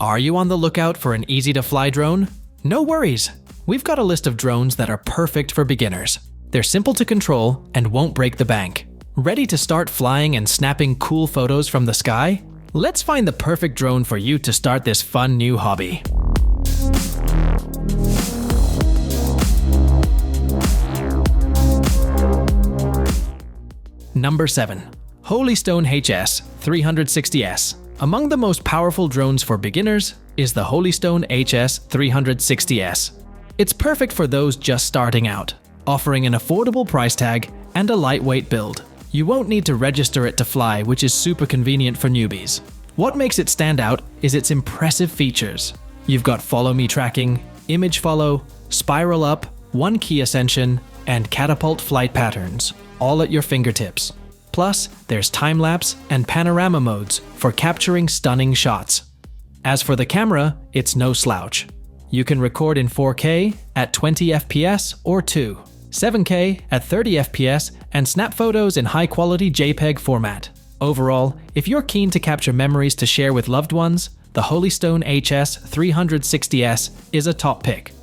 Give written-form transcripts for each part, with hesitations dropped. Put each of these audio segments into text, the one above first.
Are you on the lookout for an easy-to-fly drone? No worries! We've got a list of drones that are perfect for beginners. They're simple to control and won't break the bank. Ready to start flying and snapping cool photos from the sky? Let's find the perfect drone for you to start this fun new hobby. Number 7. Holystone HS360S. Among the most powerful drones for beginners is the Holystone HS360S. It's perfect for those just starting out, offering an affordable price tag and a lightweight build. You won't need to register it to fly, which is super convenient for newbies. What makes it stand out is its impressive features. You've got follow me tracking, image follow, spiral up, one key ascension, and catapult flight patterns, all at your fingertips. Plus, there's time-lapse and panorama modes for capturing stunning shots. As for the camera, it's no slouch. You can record in 4K at 20 FPS or 7K at 30 FPS and snap photos in high-quality JPEG format. Overall, if you're keen to capture memories to share with loved ones, the Holystone HS360S is a top pick.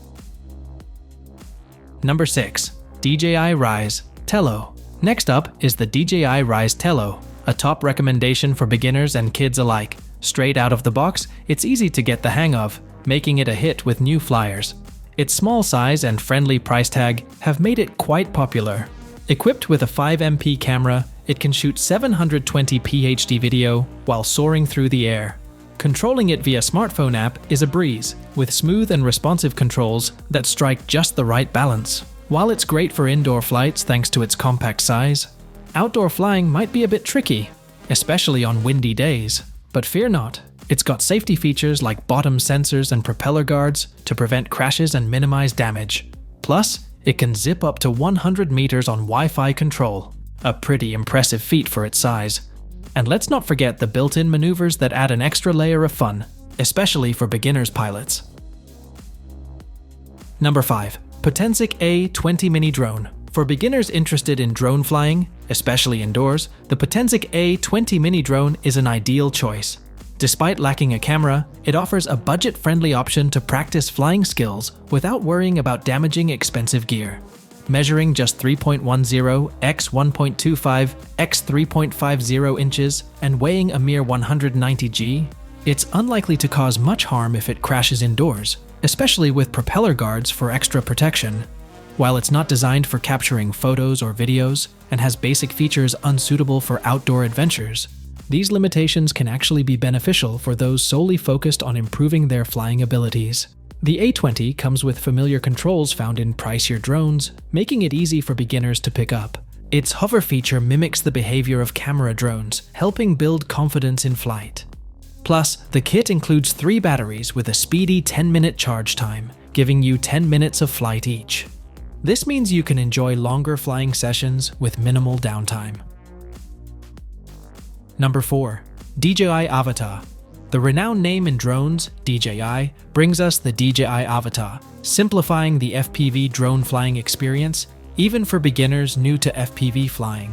Number 6. DJI Ryze Tello. Next up is the DJI Ryze Tello, a top recommendation for beginners and kids alike. Straight out of the box, it's easy to get the hang of, making it a hit with new flyers. Its small size and friendly price tag have made it quite popular. Equipped with a 5MP camera, it can shoot 720p HD video while soaring through the air. Controlling it via smartphone app is a breeze, with smooth and responsive controls that strike just the right balance. While it's great for indoor flights thanks to its compact size, outdoor flying might be a bit tricky, especially on windy days. But fear not, it's got safety features like bottom sensors and propeller guards to prevent crashes and minimize damage. Plus, it can zip up to 100 meters on Wi-Fi control, a pretty impressive feat for its size. And let's not forget the built-in maneuvers that add an extra layer of fun, especially for beginners pilots. Number 5. Potensic A20 Mini Drone. For beginners interested in drone flying, especially indoors, the Potensic A20 Mini Drone is an ideal choice. Despite lacking a camera, it offers a budget-friendly option to practice flying skills without worrying about damaging expensive gear. Measuring just 3.10 x 1.25 x 3.50 inches and weighing a mere 190 g, it's unlikely to cause much harm if it crashes indoors, especially with propeller guards for extra protection. While it's not designed for capturing photos or videos and has basic features unsuitable for outdoor adventures, these limitations can actually be beneficial for those solely focused on improving their flying abilities. The A20 comes with familiar controls found in pricier drones, making it easy for beginners to pick up. Its hover feature mimics the behavior of camera drones, helping build confidence in flight. Plus, the kit includes 3 batteries with a speedy 10-minute charge time, giving you 10 minutes of flight each. This means you can enjoy longer flying sessions with minimal downtime. Number 4. DJIAvata. The renowned name in drones, DJI, brings us the DJIAvata, simplifying the FPV drone flying experience, even for beginners new to FPV flying.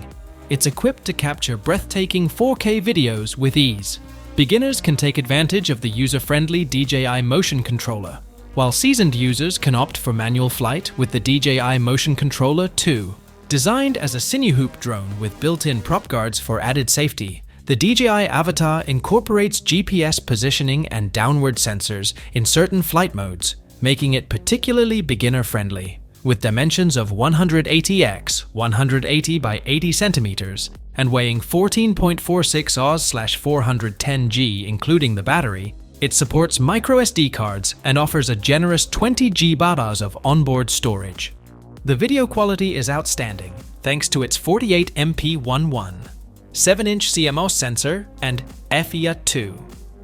It's equipped to capture breathtaking 4K videos with ease. Beginners can take advantage of the user-friendly DJI motion controller, while seasoned users can opt for manual flight with the DJI Motion Controller 2. Designed as a sinew hoop drone with built-in prop guards for added safety, the DJIAvata incorporates GPS positioning and downward sensors in certain flight modes, making it particularly beginner-friendly. With dimensions of 180 x 180 by 80 centimeters and weighing 14.46 Oz/410 G including the battery, it supports microSD cards and offers a generous 20 GB of onboard storage. The video quality is outstanding thanks to its 48MP11, 7-inch CMOS sensor and FEA2,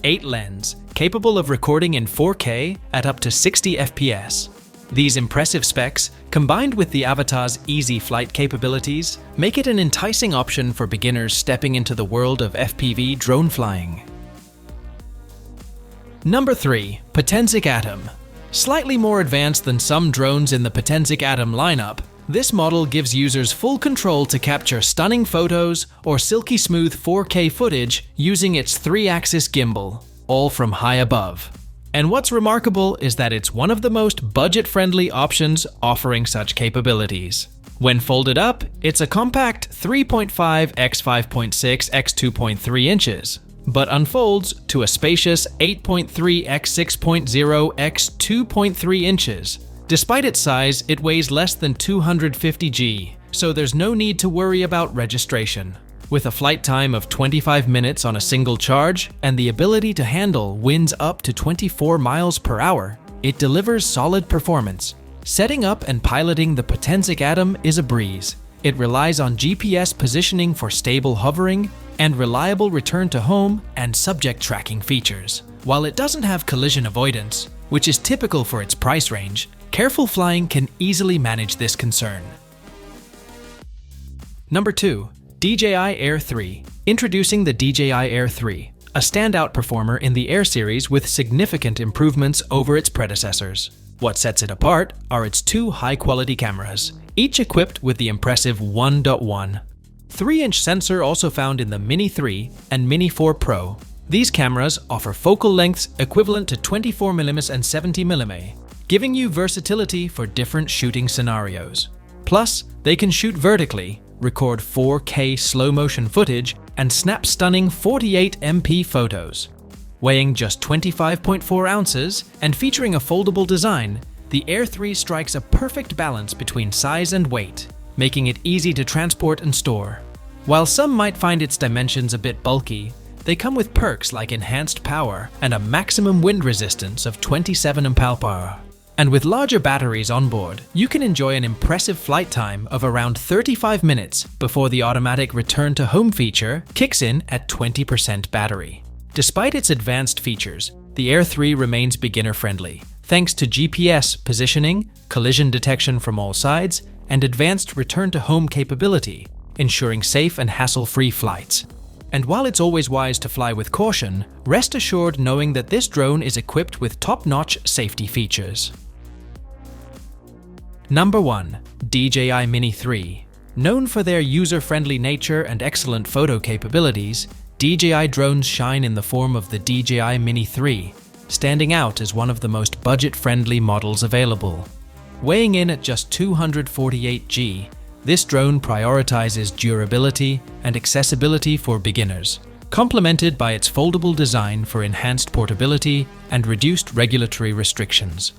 8 lens, capable of recording in 4K at up to 60 FPS. These impressive specs, combined with the Avata's easy flight capabilities, make it an enticing option for beginners stepping into the world of FPV drone flying. Number 3. Potensic Atom. Slightly more advanced than some drones in the Potensic Atom lineup, this model gives users full control to capture stunning photos or silky smooth 4K footage using its 3-axis gimbal. all from high above. And what's remarkable is that it's one of the most budget-friendly options offering such capabilities. When folded up, it's a compact 3.5 x 5.6 x 2.3 inches, but unfolds to a spacious 8.3 x 6.0 x 2.3 inches. Despite its size, it weighs less than 250 g, so there's no need to worry about registration. With a flight time of 25 minutes on a single charge and the ability to handle winds up to 24 miles per hour, it delivers solid performance. Setting up and piloting the Potensic Atom is a breeze. It relies on GPS positioning for stable hovering and reliable return to home and subject tracking features. While it doesn't have collision avoidance, which is typical for its price range, careful flying can easily manage this concern. Number 2. DJI Air 3. Introducing the DJI Air 3, a standout performer in the Air series with significant improvements over its predecessors. What sets it apart are its two high-quality cameras, each equipped with the impressive 1.1 3-inch sensor also found in the Mini 3 and Mini 4 Pro. These cameras offer focal lengths equivalent to 24mm and 70mm, giving you versatility for different shooting scenarios. Plus, they can shoot vertically, record 4K slow-motion footage, and snap stunning 48MP photos. Weighing just 25.4 ounces and featuring a foldable design, the Air 3 strikes a perfect balance between size and weight, making it easy to transport and store. While some might find its dimensions a bit bulky, they come with perks like enhanced power and a maximum wind resistance of 27 mph. And with larger batteries on board, you can enjoy an impressive flight time of around 35 minutes before the automatic return to home feature kicks in at 20% battery. Despite its advanced features, the Air 3 remains beginner-friendly, thanks to GPS positioning, collision detection from all sides, and advanced return-to-home capability, ensuring safe and hassle-free flights. And while it's always wise to fly with caution, rest assured knowing that this drone is equipped with top-notch safety features. Number 1. DJI Mini 3. Known for their user-friendly nature and excellent photo capabilities, DJI drones shine in the form of the DJI Mini 3, standing out as one of the most budget-friendly models available. Weighing in at just 248 g, this drone prioritizes durability and accessibility for beginners, complemented by its foldable design for enhanced portability and reduced regulatory restrictions.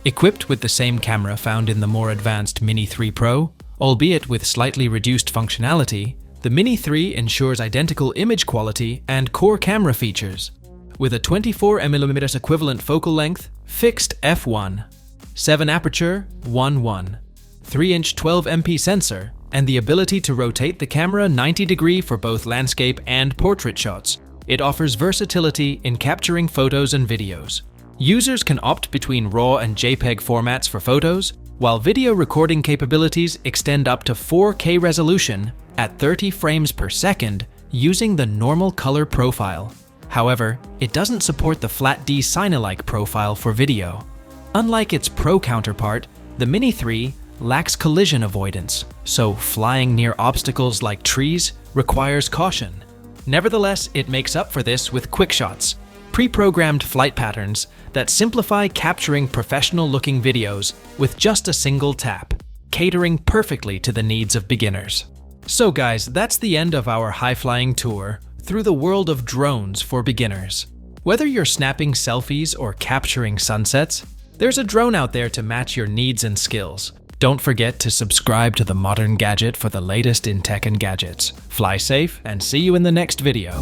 Equipped with the same camera found in the more advanced Mini 3 Pro, albeit with slightly reduced functionality, the Mini 3 ensures identical image quality and core camera features. With a 24mm equivalent focal length, fixed f1, 7 aperture 1.1, 3-inch 12MP sensor, and the ability to rotate the camera 90 degrees for both landscape and portrait shots, it offers versatility in capturing photos and videos. Users can opt between RAW and JPEG formats for photos, while video recording capabilities extend up to 4K resolution at 30 frames per second using the normal color profile. However, it doesn't support the flat D Cine-like profile for video. Unlike its Pro counterpart, the Mini 3 lacks collision avoidance, so flying near obstacles like trees requires caution. Nevertheless, it makes up for this with quick shots, pre-programmed flight patterns that simplify capturing professional-looking videos with just a single tap, catering perfectly to the needs of beginners. So guys, that's the end of our high-flying tour through the world of drones for beginners. Whether you're snapping selfies or capturing sunsets, there's a drone out there to match your needs and skills. Don't forget to subscribe to The Modern Gadget for the latest in tech and gadgets. Fly safe and see you in the next video.